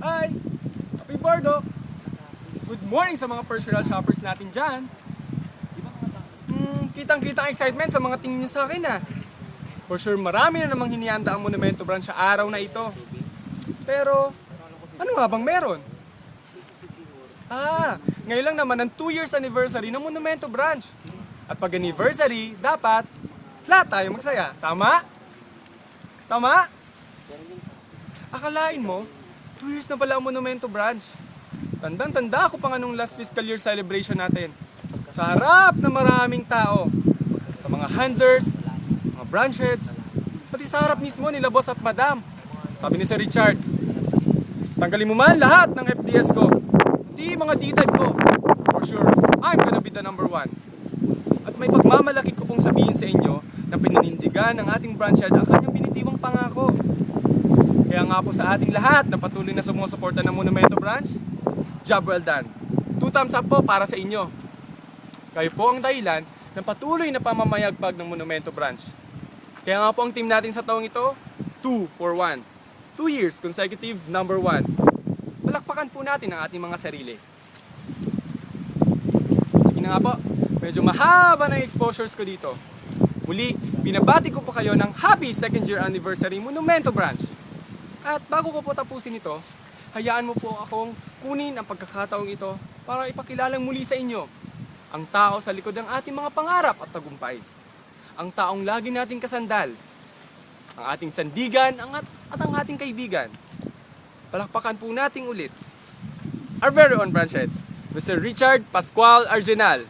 Hi! Happy Bardo! Good morning sa mga personal shoppers natin dyan. Kitang-kita ang excitement sa mga tingin nyo sa akin For sure marami na namang hinihanda ang Monumento Branch sa araw na ito. Pero, ano nga bang meron? Ngayon lang naman ang 2 years anniversary ng Monumento Branch. At pag anniversary, dapat lahat tayo magsaya. Tama? Tama? Akalain mo, 2 years na pala ang Monumento Branch. Tandang-tanda ako pa nga nung last fiscal year celebration natin. Sa harap na maraming tao. Sa mga handlers, mga branch heads, pati sa harap mismo nila boss at madam. Sabi ni Sir Richard, tanggalin mo man lahat ng FDS ko. Hindi mga D-type ko. For sure, I'm gonna be the number 1. At may pagmamalaki ko pong sabihin sa inyo na pininindigan ng ating branch head ang kanyang binitiwang pangako. Kaya nga po sa ating lahat na patuloy na sumusuporta ng Monumento Branch, job well done. 2 thumbs up po para sa inyo. Kayo po ang dahilan ng patuloy na pamamayagpag ng Monumento Branch. Kaya nga po ang team natin sa taong ito, 2 for 1. 2 years consecutive number 1. Palakpakan po natin ang ating mga sarili. Sige na nga po, medyo mahaba ng exposures ko dito. Muli, binabati ko po kayo ng happy 2nd year anniversary Monumento Branch. At bago ko po tapusin ito, hayaan mo po akong kunin ang pagkakataong ito para ipakilalang muli sa inyo ang tao sa likod ng ating mga pangarap at tagumpay. Ang taong lagi nating kasandal, ang ating sandigan at ang ating kaibigan. Palakpakan po nating ulit our very own branch head, Mr. Richard Pascual Argenal.